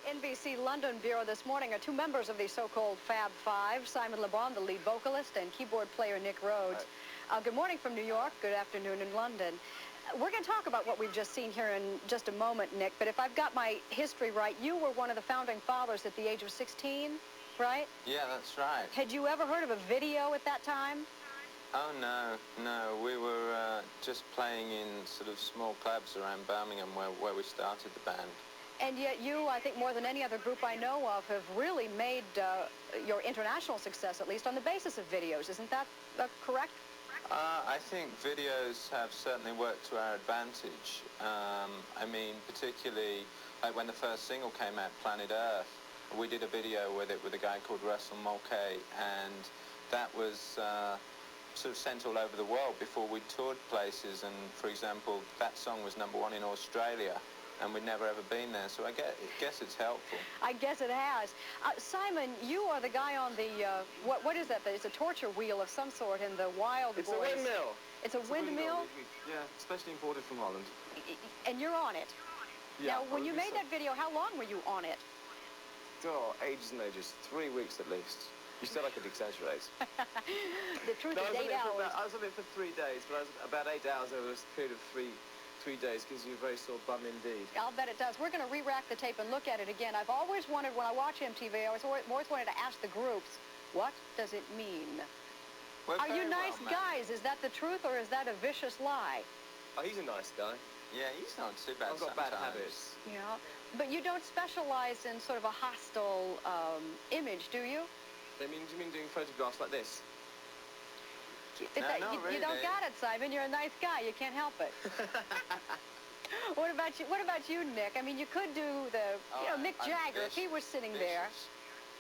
NBC London Bureau this morning are two members of the so-called Fab Five, Simon Le Bon, the lead vocalist, and keyboard player Nick Rhodes. Good morning from New York. Good afternoon in London. We're going to talk about what we've just seen here in just a moment, Nick, but if I've got my history right, you were one of the founding fathers at the age of 16, right? Yeah, that's right. Had you ever heard of a video at that time? Oh, no. We were just playing in sort of small clubs around Birmingham where we started the band. And yet you, I think more than any other group I know of, have really made your international success, at least on the basis of videos. Isn't that correct? I think videos have certainly worked to our advantage. I mean, particularly like when the first single came out, Planet Earth, we did a video with it with a guy called Russell Mulcahy, and that was sort of sent all over the world before we toured places. And, for example, that song was #1 in Australia, and we'd never ever been there, so I guess it's helpful. I guess it has. Simon, you are the guy on the, what is that? It's a torture wheel of some sort in the Wild Boys. It's a windmill. It's a windmill? Yeah, especially imported from Holland. And you're on it? Yeah. Now, when you made that video, how long were you on it? Oh, ages and ages. 3 weeks at least. You said I could exaggerate. The truth is 8 hours. I was on it for 3 days, but I was about 8 hours over a period of three days. Gives you a very sore bum indeed. I'll bet it does. We're going to re-rack the tape and look at it again. I've always wanted, when I watch MTV, I always wanted to ask the groups, what does it mean? Are you nice guys? Is that the truth, or is that a vicious lie? Oh, he's a nice guy. Yeah, he's not too bad. I've got bad habits. Yeah, but you don't specialize in sort of a hostile image, do you? Do you mean doing photographs like this? Really. You don't got it, Simon. You're a nice guy. You can't help it. What about you? What about you, Nick? I mean, you could do the, Mick Jagger. If he was sitting there,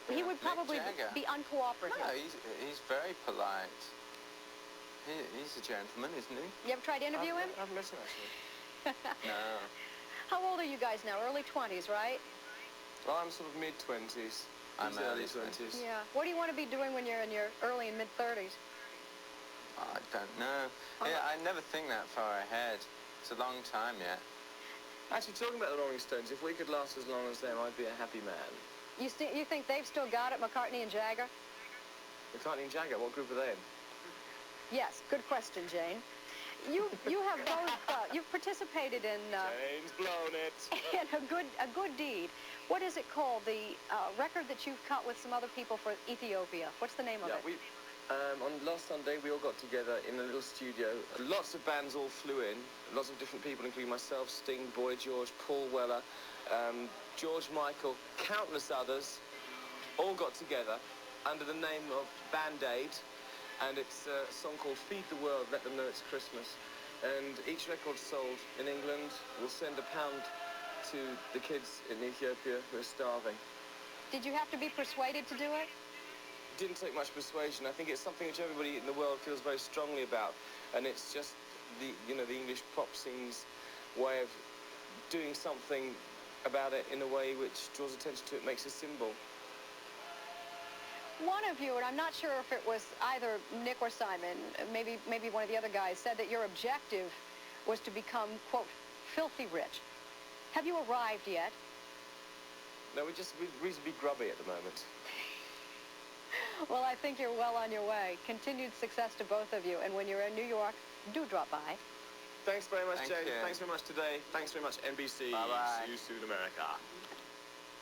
he would probably be uncooperative. No, he's very polite. He's a gentleman, isn't he? You ever tried to interview him? I've met him, actually. No. How old are you guys now? Early 20s, right? Well, I'm sort of mid-20s. I'm early 20s. Yeah. What do you want to be doing when you're in your early and mid-30s? I don't know. Yeah, I never think that far ahead. It's a long time yet. Actually, talking about the Rolling Stones, if we could last as long as them, I'd be a happy man. You think they've still got it, McCartney and Jagger? McCartney and Jagger, what group are they in? Yes, good question, Jane. You have both, you've participated in... Jane's blown it. In a good deed. What is it called? The record that you've cut with some other people for Ethiopia. What's the name of it? On last Sunday, we all got together in a little studio. Lots of bands all flew in. Lots of different people, including myself, Sting, Boy George, Paul Weller, George Michael, countless others, all got together under the name of Band-Aid. And it's a song called Feed the World, Let Them Know It's Christmas. And each record sold in England will send £1 to the kids in Ethiopia who are starving. Did you have to be persuaded to do it? Didn't take much persuasion. I think it's something which everybody in the world feels very strongly about, and it's just the English pop scene's way of doing something about it in a way which draws attention to it, makes a symbol. One of you, and I'm not sure if it was either Nick or Simon, maybe one of the other guys, said that your objective was to become, quote, filthy rich. Have you arrived yet? No, we're reasonably grubby at the moment. Well, I think you're well on your way. Continued success to both of you. And when you're in New York, do drop by. Thanks very much, Thank Jane. you. Thanks very much today. Thanks very much, NBC. Bye-bye. See you soon, America.